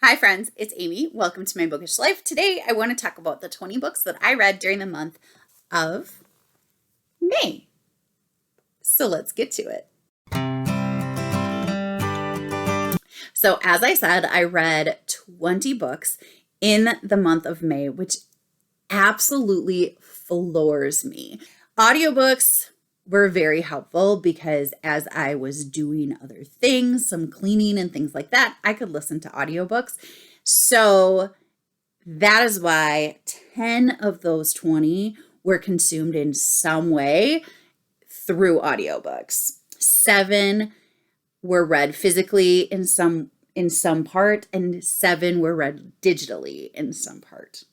Hi friends, it's Amy. Welcome to my bookish life. Today I want to talk about the 20 books that I read during the month of May. So let's get to it. So as I said, I read 20 books in the month of May, which absolutely floors me. Audiobooks were very helpful because as I was doing other things, some cleaning and things like that, I could listen to audiobooks. So that is why 10 of those 20 were consumed in some way through audiobooks. 7 were read physically in some part, and 7 were read digitally in some part.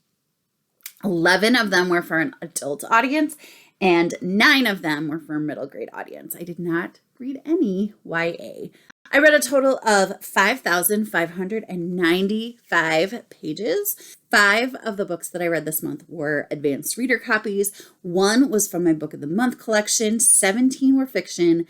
11 of them were for an adult audience, and 9 of them were for a middle grade audience. I did not read any YA. I read a total of 5,595 pages. 5 of the books that I read this month were advanced reader copies. 1 was from my Book of the Month collection. 17 were fiction.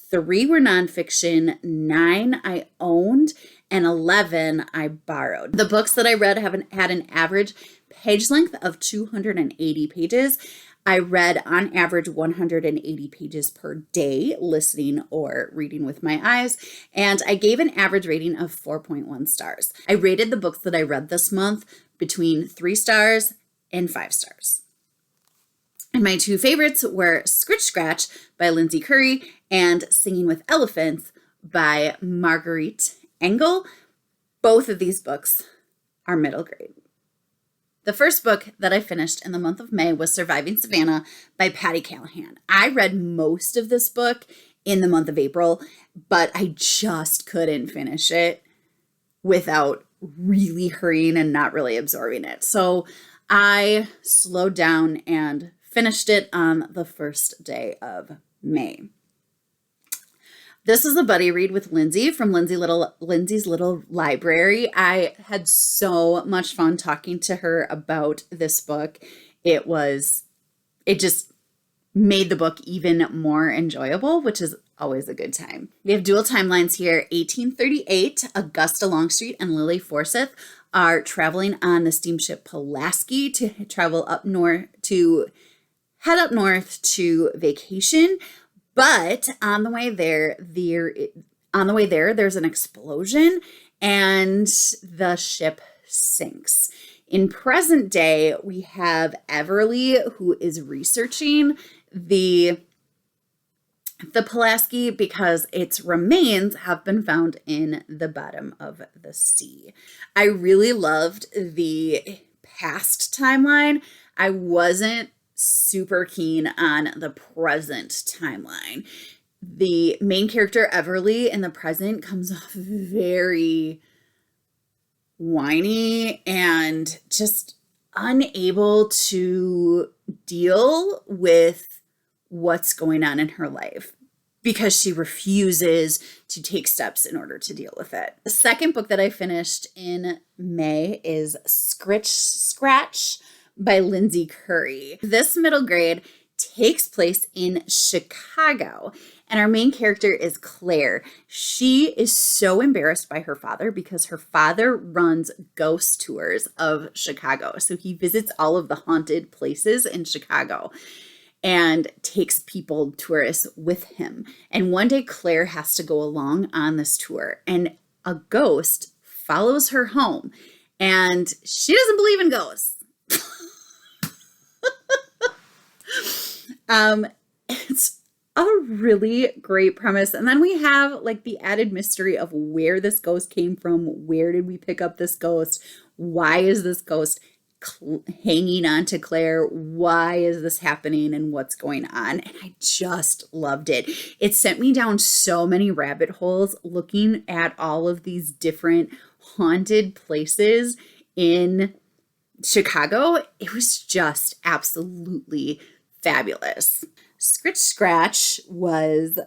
3 were nonfiction. 9 I owned, and 11 I borrowed. The books that I read had an average page length of 280 pages. I read on average 180 pages per day, listening or reading with my eyes, and I gave an average rating of 4.1 stars. I rated the books that I read this month between 3 stars and 5 stars. And my 2 favorites were Scritch Scratch by Lindsey Currie and Singing with Elephants by Marguerite Engel. Both of these books are middle grade. The first book that I finished in the month of May was Surviving Savannah by Patti Callahan. I read most of this book in the month of April, but I just couldn't finish it without really hurrying and not really absorbing it. So I slowed down and finished it on the first day of May. This is a buddy read with Lindsay from Lindsay's Little Library. I had so much fun talking to her about this book. It just made the book even more enjoyable, which is always a good time. We have dual timelines here. 1838, Augusta Longstreet and Lily Forsyth are traveling on the steamship Pulaski to head up north to vacation. But on the way there, there's an explosion and the ship sinks. In present day, we have Everly, who is researching the Pulaski because its remains have been found in the bottom of the sea. I really loved the past timeline. I wasn't super keen on the present timeline. The main character, Everly, in the present comes off very whiny and just unable to deal with what's going on in her life because she refuses to take steps in order to deal with it. The second book that I finished in May is Scritch Scratch by Lindsay Currie. This middle grade takes place in Chicago, and our main character is Claire. She is so embarrassed by her father because her father runs ghost tours of Chicago. So he visits all of the haunted places in Chicago and takes tourists with him. And one day Claire has to go along on this tour, and a ghost follows her home, and she doesn't believe in ghosts. It's a really great premise. And then we have like the added mystery of where this ghost came from. Where did we pick up this ghost? Why is this ghost hanging on to Claire? Why is this happening and what's going on? And I just loved it. It sent me down so many rabbit holes looking at all of these different haunted places in Chicago. It was just absolutely fabulous. Scritch Scratch was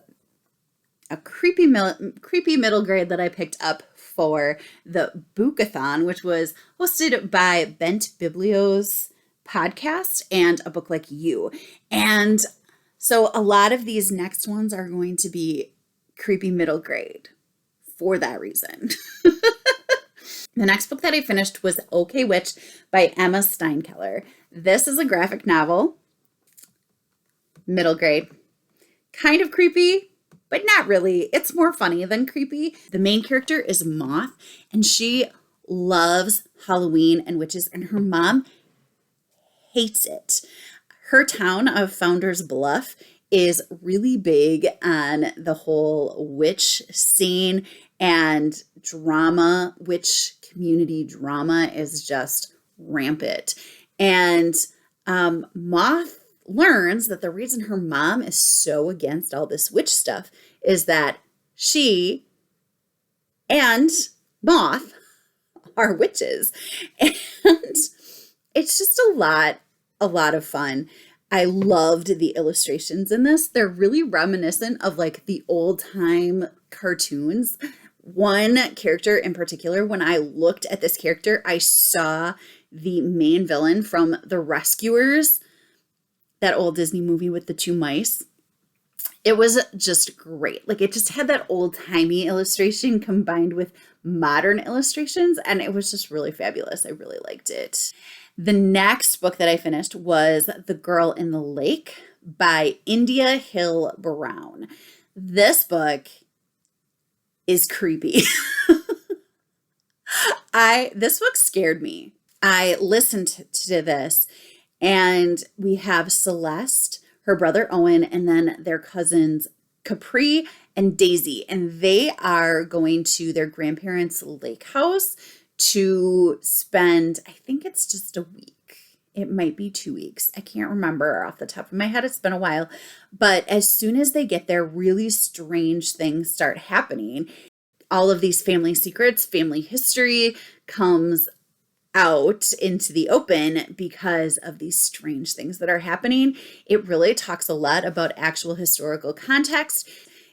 a creepy middle grade that I picked up for the Bookathon, which was hosted by Bent Biblio's podcast and A Book Like You. And so a lot of these next ones are going to be creepy middle grade for that reason. The next book that I finished was OK Witch by Emma Steinkellner. This is a graphic novel, middle grade, kind of creepy, but not really. It's more funny than creepy. The main character is Moth, and she loves Halloween and witches, and her mom hates it. Her town of Founder's Bluff is really big on the whole witch scene and drama. Witch community drama is just rampant. And Moth learns that the reason her mom is so against all this witch stuff is that she and Moth are witches. And it's just a lot of fun. I loved the illustrations in this. They're really reminiscent of like the old time cartoons. One character in particular, when I looked at this character, I saw the main villain from The Rescuers, that old Disney movie with the two mice. It was just great. Like, it just had that old-timey illustration combined with modern illustrations, and it was just really fabulous. I really liked it. The next book that I finished was The Girl in the Lake by India Hill Brown. This book is creepy. This book scared me. I listened to this, and we have Celeste, her brother Owen, and then their cousins Capri and Daisy, and they are going to their grandparents' lake house to spend, I think it's just a week. It might be 2 weeks. I can't remember off the top of my head. It's been a while. But as soon as they get there, really strange things start happening. All of these family secrets, family history comes out into the open because of these strange things that are happening. It really talks a lot about actual historical context.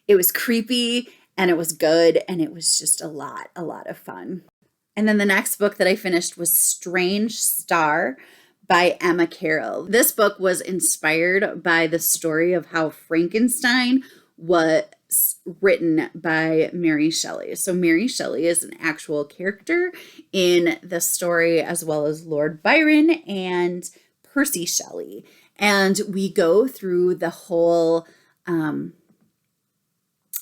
It was creepy and it was good, and it was just a lot of fun. And then the next book that I finished was Strange Star by Emma Carroll. This book was inspired by the story of how Frankenstein was written by Mary Shelley. So Mary Shelley is an actual character in the story, as well as Lord Byron and Percy Shelley. And we go through the whole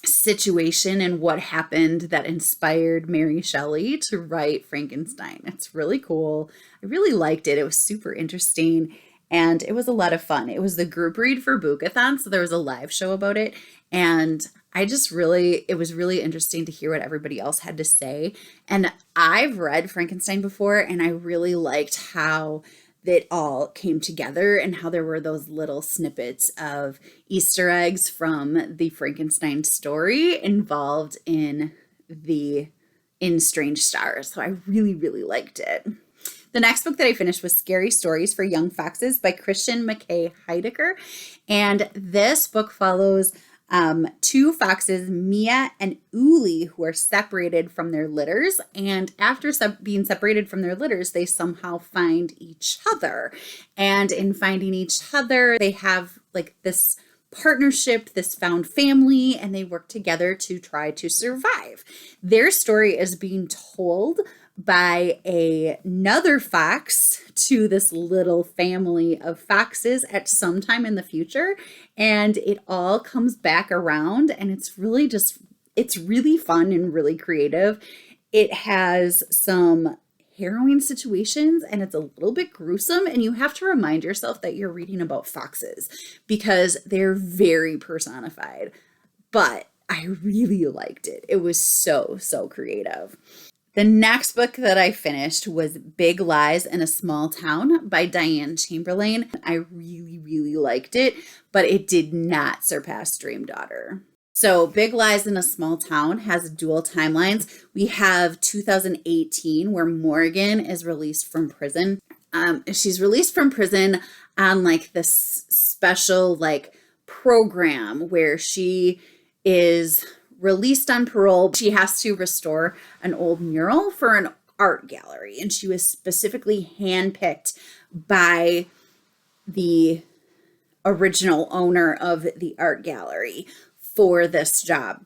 situation and what happened that inspired Mary Shelley to write Frankenstein. It's really cool. I really liked it. It was super interesting, and it was a lot of fun. It was the group read for Bookathon, so there was a live show about it, and it was really interesting to hear what everybody else had to say. And I've read Frankenstein before, and I really liked how it all came together and how there were those little snippets of Easter eggs from the Frankenstein story involved in Strange Stars. So I really liked it. The next book that I finished was Scary Stories for Young Foxes by Christian McKay Heidicker. And this book follows two foxes, Mia and Uli, who are separated from their litters. And after being separated from their litters, they somehow find each other. And in finding each other, they have like this partnership, this found family, and they work together to try to survive. Their story is being told by another fox to this little family of foxes at some time in the future, and it all comes back around, and it's really fun and really creative. It has some harrowing situations, and it's a little bit gruesome, and you have to remind yourself that you're reading about foxes because they're very personified, but I really liked it. It was so creative. The next book that I finished was Big Lies in a Small Town by Diane Chamberlain. I really liked it, but it did not surpass Dream Daughter. So Big Lies in a Small Town has dual timelines. We have 2018, where Morgan is released from prison. She's released from prison on like this special like program where she is released on parole. She has to restore an old mural for an art gallery, and she was specifically handpicked by the original owner of the art gallery for this job.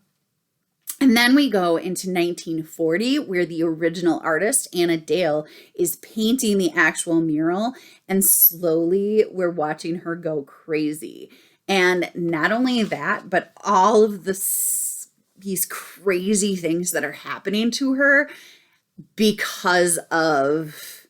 And then we go into 1940, where the original artist, Anna Dale, is painting the actual mural, and slowly we're watching her go crazy. And not only that, but all of these crazy things that are happening to her because of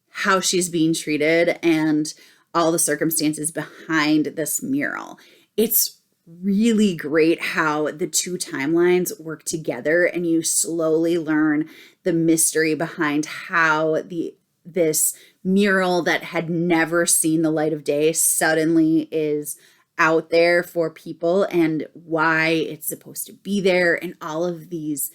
how she's being treated and all the circumstances behind this mural. It's really great how the two timelines work together, and you slowly learn the mystery behind how this mural that had never seen the light of day suddenly is out there for people, and why it's supposed to be there, and all of these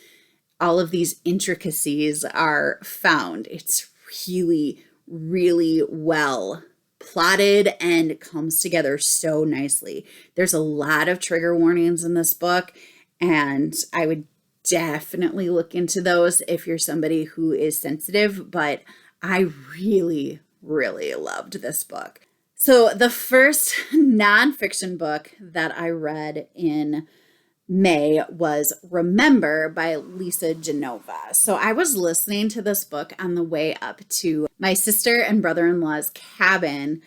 intricacies are found. It's really, really well plotted and comes together so nicely. There's a lot of trigger warnings in this book, and I would definitely look into those if you're somebody who is sensitive, but I really, really loved this book. So the first nonfiction book that I read in May was Remember by Lisa Genova. So I was listening to this book on the way up to my sister and brother-in-law's cabin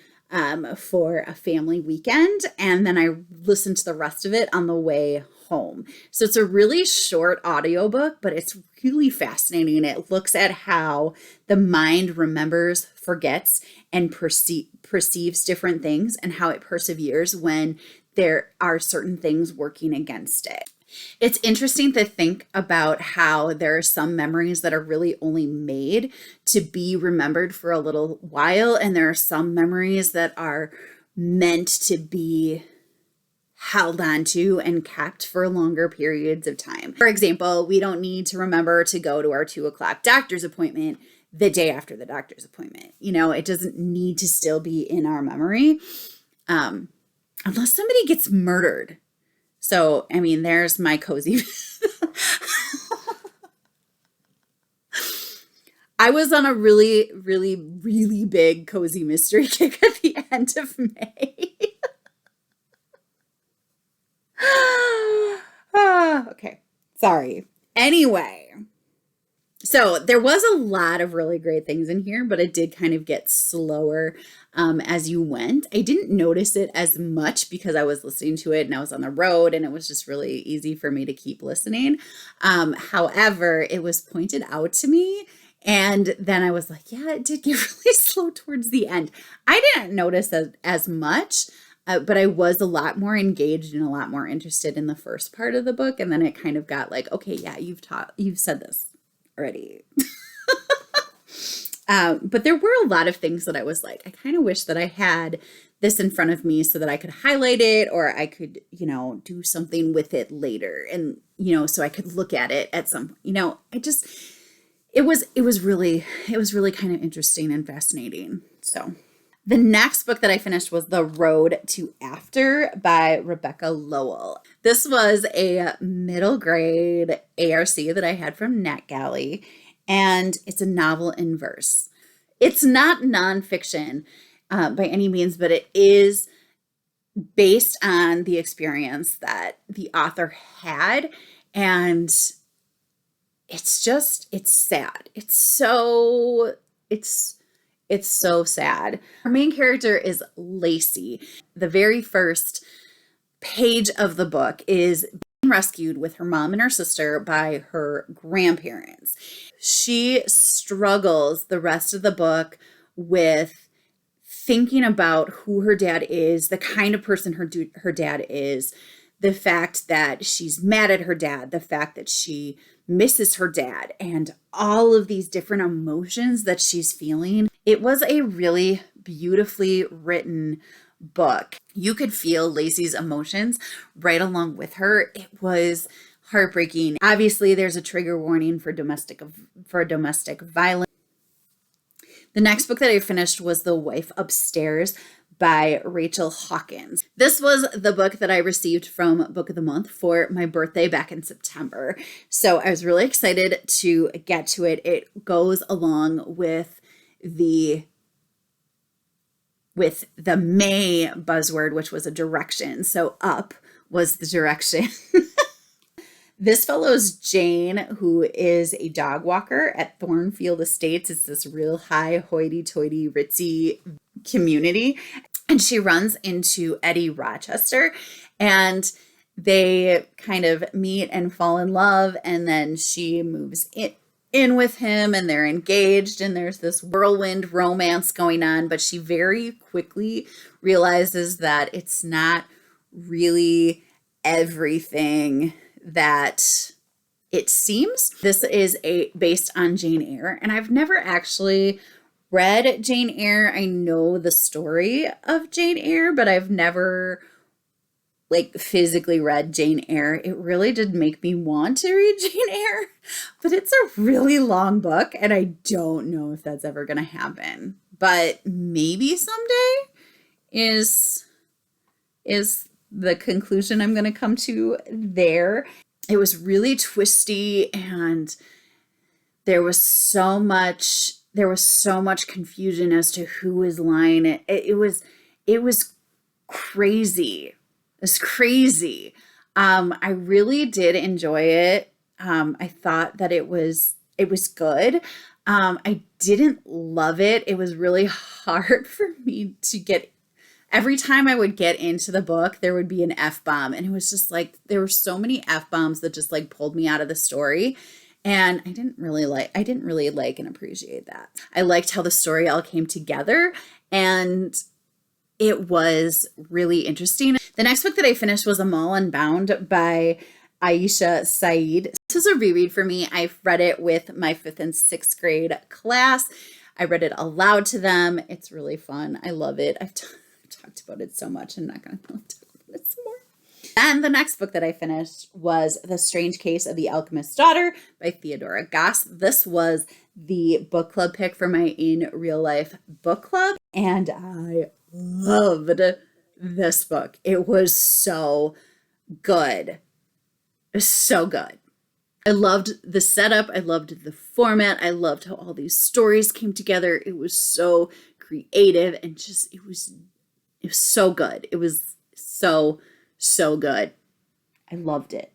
for a family weekend, and then I listened to the rest of it on the way home. So it's a really short audiobook, but it's really fascinating. It looks at how the mind remembers, forgets, and perceives different things, and how it perseveres when there are certain things working against it. It's interesting to think about how there are some memories that are really only made to be remembered for a little while, and there are some memories that are meant to be held on to and kept for longer periods of time. For example, we don't need to remember to go to our 2:00 doctor's appointment the day after the doctor's appointment. It doesn't need to still be in our memory. Unless somebody gets murdered. So, there's my cozy. I was on a really, really, really big cozy mystery kick at the end of May. Okay, sorry. Anyway. So there was a lot of really great things in here, but it did kind of get slower as you went. I didn't notice it as much because I was listening to it and I was on the road, and it was just really easy for me to keep listening. However, it was pointed out to me, and then I was like, yeah, it did get really slow towards the end. I didn't notice as much, but I was a lot more engaged and a lot more interested in the first part of the book. And then it kind of got like, okay, yeah, you've said this already. But there were a lot of things that I was like, I kind of wish that I had this in front of me so that I could highlight it, or I could, do something with it later. And, so I could look at it at some, it was really kind of interesting and fascinating. So the next book that I finished was The Road to After by Rebekah Lowell. This was a middle grade ARC that I had from NetGalley, and it's a novel in verse. It's not nonfiction by any means, but it is based on the experience that the author had, and it's sad. It's so sad. Our main character is Lacey. The very first page of the book is being rescued with her mom and her sister by her grandparents. She struggles the rest of the book with thinking about who her dad is, the kind of person her dad is, the fact that she's mad at her dad, the fact that she misses her dad, and all of these different emotions that she's feeling. It was a really beautifully written book. You could feel Lacey's emotions right along with her. It was heartbreaking. Obviously, there's a trigger warning for domestic violence. The next book that I finished was The Wife Upstairs by Rachel Hawkins. This was the book that I received from Book of the Month for my birthday back in September. So I was really excited to get to it. It goes along with the May buzzword, which was a direction. So up was the direction This follows Jane, who is a dog walker at Thornfield Estates. It's this real high hoity-toity ritzy community. And she runs into Eddie Rochester, and they kind of meet and fall in love. And then she moves in with him, and they're engaged, and there's this whirlwind romance going on. But she very quickly realizes that it's not really everything that it seems. This is based on Jane Eyre, and I've never actually read Jane Eyre. I know the story of Jane Eyre, but I've never physically read Jane Eyre. It really did make me want to read Jane Eyre, but it's a really long book, and I don't know if that's ever going to happen. But maybe someday is the conclusion I'm going to come to there. It was really twisty, and there was so much confusion as to who was lying. It was crazy. It's crazy. I really did enjoy it. I thought that it was good. I didn't love it. It was really hard for me to get. Every time I would get into the book, there would be an F-bomb, and it was just there were so many F-bombs that just pulled me out of the story. And I didn't really like and appreciate that. I liked how the story all came together, and it was really interesting. The next book that I finished was Unbound by Aisha Saeed. This is a reread for me. I've read it with my 5th and 6th grade class. I read it aloud to them. It's really fun. I love it. I've talked about it so much. I'm not going to talk about it some more. And the next book that I finished was The Strange Case of the Alchemist's Daughter by Theodora Goss. This was the book club pick for my In Real Life book club, and I loved this book. It was so good. It was so good. I loved the setup. I loved the format. I loved how all these stories came together. It was so creative, and just it was so good. It was so good. I loved it.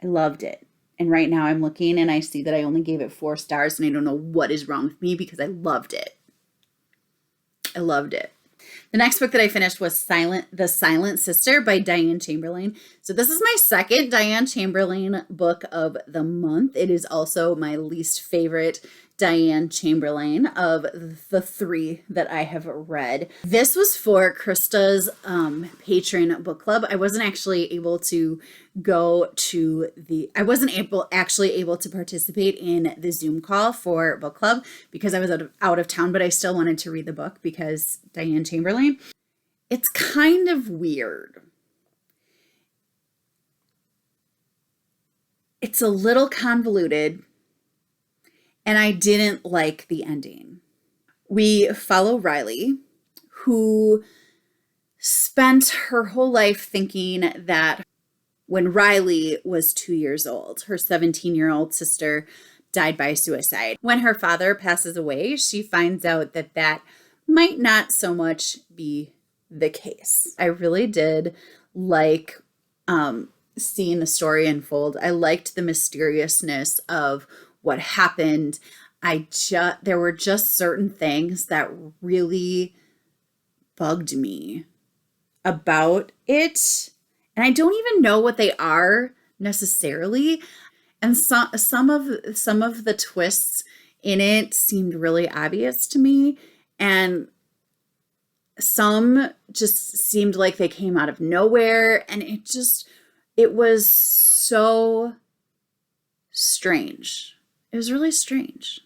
And right now I'm looking, and I see that I only gave it 4 stars, and I don't know what is wrong with me because I loved it. The next book that I finished was The Silent Sister by Diane Chamberlain. So this is my second Diane Chamberlain book of the month. It is also my least favorite Diane Chamberlain of the 3 that I have read. This was for Krista's patron book club. I wasn't actually able to able to participate in the Zoom call for book club because I was out of town, but I still wanted to read the book because Diane Chamberlain. It's kind of weird. It's a little convoluted, and I didn't like the ending. We follow Riley, who spent her whole life thinking that when Riley was 2 years old, her 17-year-old sister died by suicide. When her father passes away, she finds out that that might not so much be the case. I really did like seeing the story unfold. I liked the mysteriousness of what happened. There were just certain things that really bugged me about it. And I don't even know what they are necessarily. And some of the twists in it seemed really obvious to me. And some just seemed like they came out of nowhere. And it was so strange. It was really strange.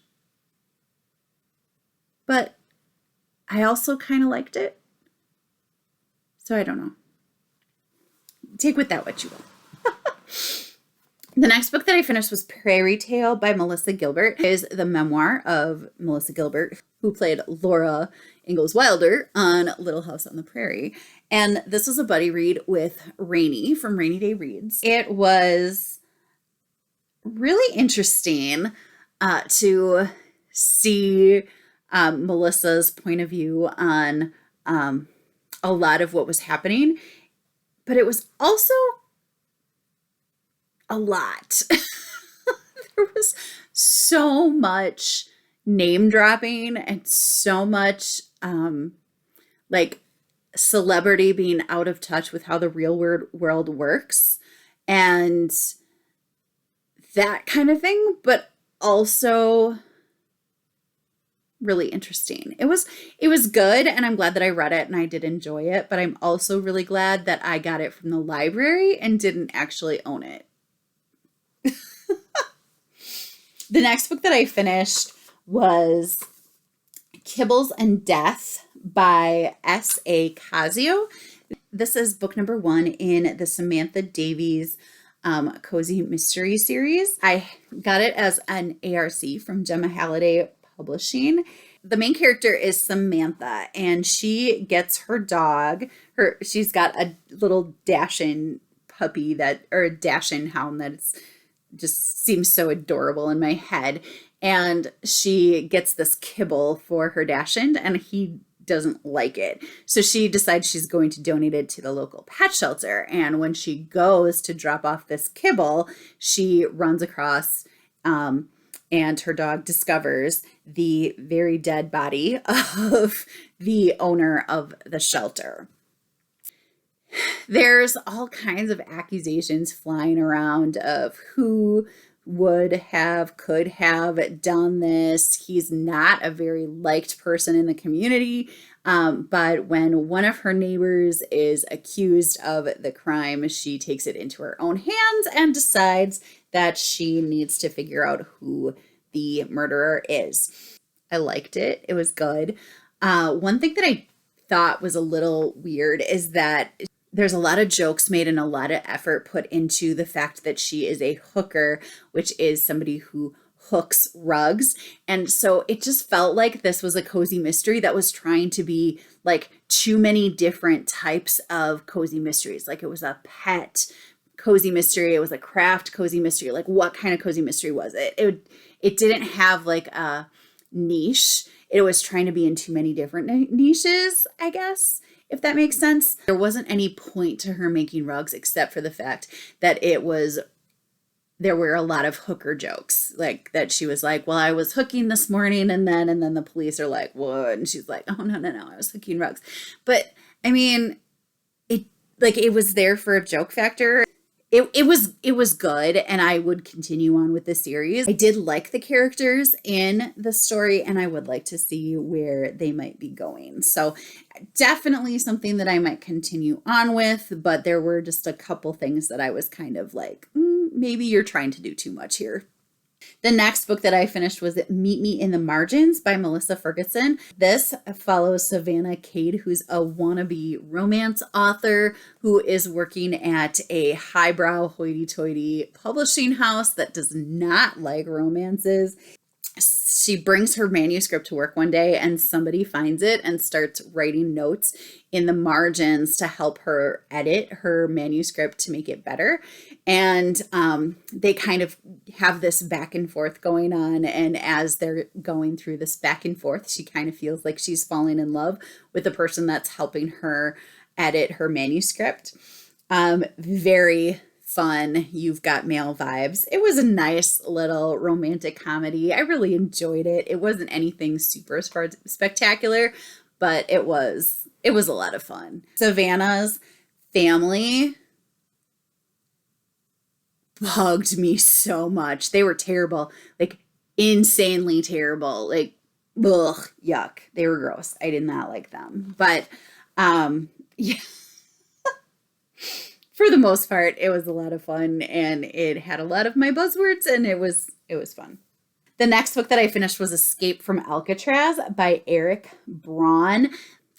But I also kind of liked it. So I don't know. Take with that what you will. The next book that I finished was Prairie Tale by Melissa Gilbert. It is the memoir of Melissa Gilbert, who played Laura Ingalls Wilder on Little House on the Prairie. And this was a buddy read with Rainy from Rainy Day Reads. It was really interesting to see Melissa's point of view on a lot of what was happening. But it was also a lot. There was so much name dropping and so much like celebrity being out of touch with how the real world works and that kind of thing, but also really interesting. It was good, and I'm glad that I read it and I did enjoy it, but I'm also really glad that I got it from the library and didn't actually own it. The next book that I finished was Kibbles and Death by S.A. Casio. This is book number 1 in the Samantha Davies Cozy Mystery series. I got it as an ARC from Gemma Halliday Publishing. The main character is Samantha, and she gets her dog. She's got a little Dachshund puppy or a Dachshund hound that's just seems so adorable in my head. And she gets this kibble for her Dachshund, and he doesn't like it. So she decides she's going to donate it to the local pet shelter. And when she goes to drop off this kibble, she runs across, and her dog discovers the very dead body of the owner of the shelter. There's all kinds of accusations flying around of who could have done this. He's not a very liked person in the community, but when one of her neighbors is accused of the crime, she takes it into her own hands and decides that she needs to figure out who the murderer is. I liked it. It was good. One thing that I thought was a little weird is that there's a lot of jokes made and a lot of effort put into the fact that she is a hooker, which is somebody who hooks rugs. And so it just felt like this was a cozy mystery that was trying to be like too many different types of cozy mysteries. Like it was a pet cozy mystery. It was a craft cozy mystery. Like what kind of cozy mystery was it? It didn't have like a niche. It was trying to be in too many different niches, I guess, if that makes sense. There wasn't any point to her making rugs except for the fact that there were a lot of hooker jokes, like that she was like, well, I was hooking this morning and then the police are like, what? And she's like, oh, no, I was hooking rugs. But I mean, it was there for a joke factor. It was good, and I would continue on with the series. I did like the characters in the story, and I would like to see where they might be going. So definitely something that I might continue on with, but there were just a couple things that I was kind of like, maybe you're trying to do too much here. The next book that I finished was Meet Me in the Margins by Melissa Ferguson. This follows Savannah Cade, who's a wannabe romance author who is working at a highbrow hoity-toity publishing house that does not like romances. She brings her manuscript to work one day and somebody finds it and starts writing notes in the margins to help her edit her manuscript to make it better. And they kind of have this back and forth going on. And as they're going through this back and forth, she kind of feels like she's falling in love with the person that's helping her edit her manuscript. Very fun. You've got mail vibes. It was a nice little romantic comedy. I really enjoyed it. It wasn't anything super spectacular, but it was a lot of fun. Savannah's family bugged me so much. They were terrible, like insanely terrible, like ugh, yuck. They were gross. I did not like them, but yeah. For the most part, it was a lot of fun, and it had a lot of my buzzwords, and it was fun. The next book that I finished was Escape from Alcatraz by Eric Braun.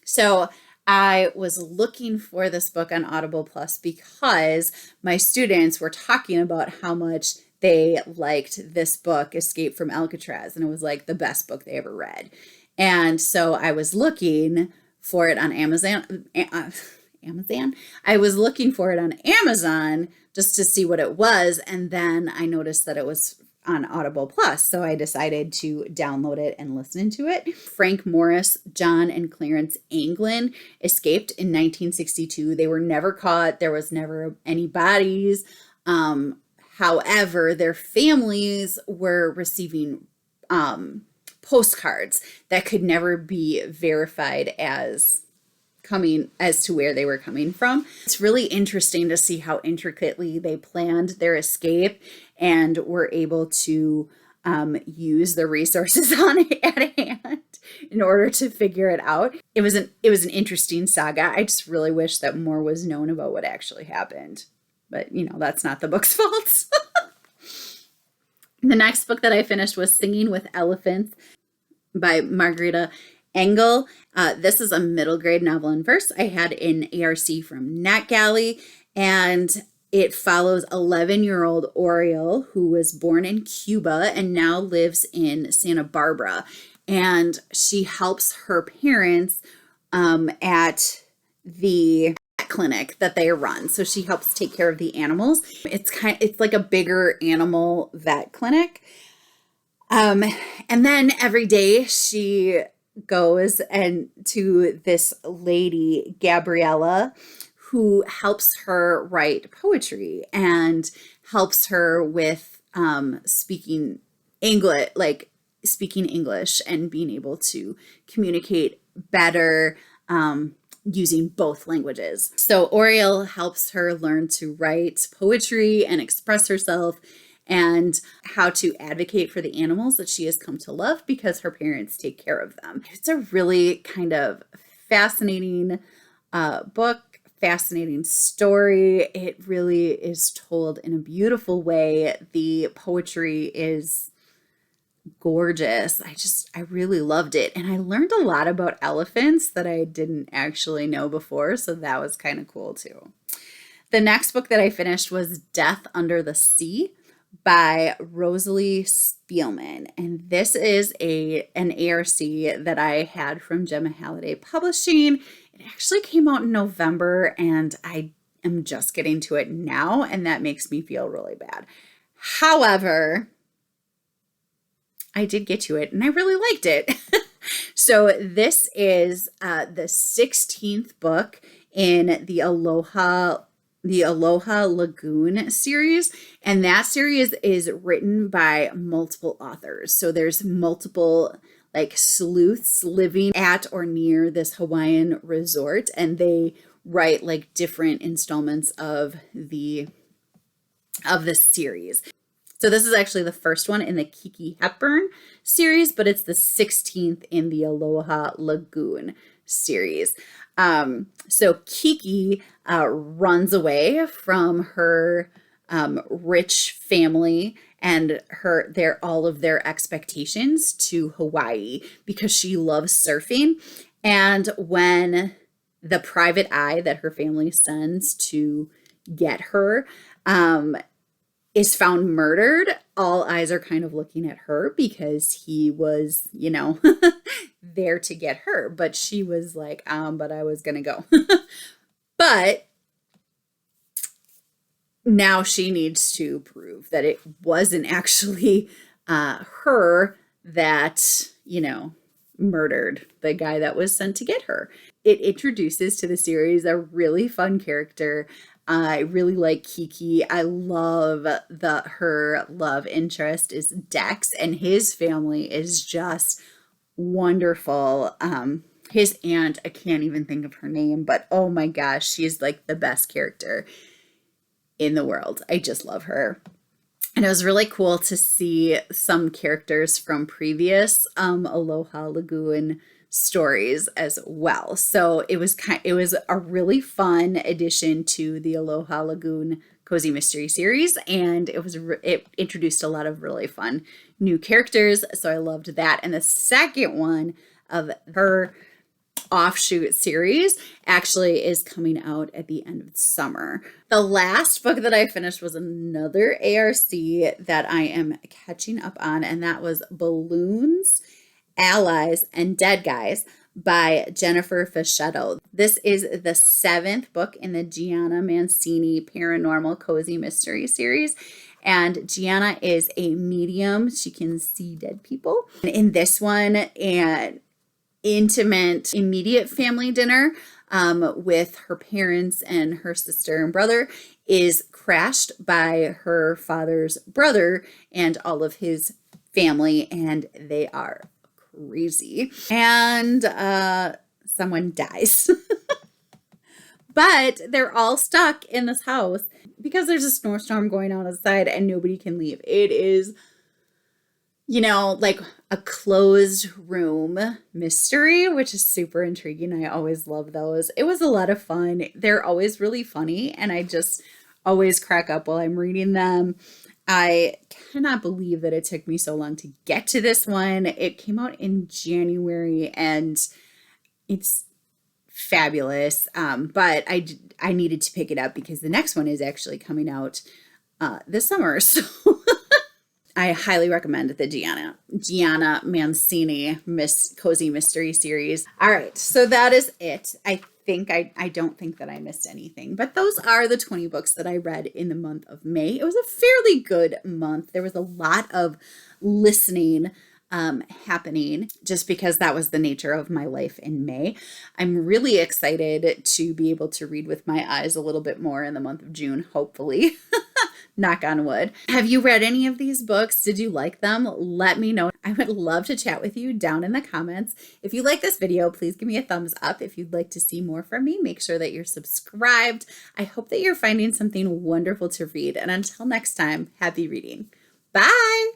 So I was looking for this book on Audible Plus because my students were talking about how much they liked this book, Escape from Alcatraz, and it was like the best book they ever read. And so I was looking for it on Amazon. I was looking for it on Amazon just to see what it was, and then I noticed that it was on Audible Plus, so I decided to download it and listen to it. Frank Morris, John and Clarence Anglin escaped in 1962. They were never caught. There was never any bodies. However, their families were receiving postcards that could never be verified as to where they were coming from. It's really interesting to see how intricately they planned their escape and were able to use the resources at hand in order to figure it out. It was an interesting saga. I just really wish that more was known about what actually happened. But, that's not the book's fault. The next book that I finished was Singing with Elephants by Margareta Engel. This is a middle grade novel in verse. I had an ARC from NetGalley, and it follows 11-year-old Oriel, who was born in Cuba and now lives in Santa Barbara. And she helps her parents at the clinic that they run. So she helps take care of the animals. It's like a bigger animal vet clinic. And then every day she goes to this lady, Gabriella, who helps her write poetry and helps her with speaking English and being able to communicate better using both languages. So Oriel helps her learn to write poetry and express herself and how to advocate for the animals that she has come to love because her parents take care of them. It's a really kind of fascinating book, fascinating story. It really is told in a beautiful way. The poetry is gorgeous. I really loved it. And I learned a lot about elephants that I didn't actually know before. So that was kind of cool too. The next book that I finished was Death Under the Sea by Rosalie Spielman. And this is an ARC that I had from Gemma Halliday Publishing. It actually came out in November and I am just getting to it now. And that makes me feel really bad. However, I did get to it and I really liked it. So this is the 16th book in the Aloha Lagoon series. And that series is written by multiple authors. So there's multiple sleuths living at or near this Hawaiian resort. And they write different installments of the series. So this is actually the first one in the Kiki Hepburn series, but it's the 16th in the Aloha Lagoon series. So Kiki runs away from her rich family and all of their expectations to Hawaii because she loves surfing. And when the private eye that her family sends to get her is found murdered, all eyes are kind of looking at her because he was, there to get her. But she was like, but I was going to go. But now she needs to prove that it wasn't actually her that, murdered the guy that was sent to get her. It introduces to the series a really fun character. I really like Kiki. I love her love interest is Dex, and his family is just wonderful. His aunt, I can't even think of her name, but oh my gosh, she's the best character in the world. I just love her. And it was really cool to see some characters from previous Aloha Lagoon stories as well. So it was a really fun addition to the Aloha Lagoon Cozy Mystery series, and it introduced a lot of really fun new characters. So I loved that. And the second one of her offshoot series actually is coming out at the end of the summer. The last book that I finished was another ARC that I am catching up on, and that was Balloons, Allies, and Dead Guys by Jennifer Fischetto. This is the 7th book in the Gianna Mancini Paranormal Cozy Mystery series. And Gianna is a medium. She can see dead people. And in this one, an intimate, immediate family dinner with her parents and her sister and brother is crashed by her father's brother and all of his family, and they are crazy. And someone dies. But they're all stuck in this house because there's a snowstorm going on outside and nobody can leave. It is, like a closed room mystery, which is super intriguing. I always love those. It was a lot of fun. They're always really funny, and I just always crack up while I'm reading them. I cannot believe that it took me so long to get to this one. It came out in January, and it's fabulous. But I needed to pick it up because the next one is actually coming out this summer. So I highly recommend the Gianna Mancini Cozy Mystery Series. All right, so that is it. I don't think that I missed anything, but those are the 20 books that I read in the month of May. It was a fairly good month. There was a lot of listening happening just because that was the nature of my life in May. I'm really excited to be able to read with my eyes a little bit more in the month of June, hopefully. Knock on wood. Have you read any of these books? Did you like them? Let me know. I would love to chat with you down in the comments. If you like this video, please give me a thumbs up. If you'd like to see more from me, make sure that you're subscribed. I hope that you're finding something wonderful to read. And until next time, happy reading. Bye.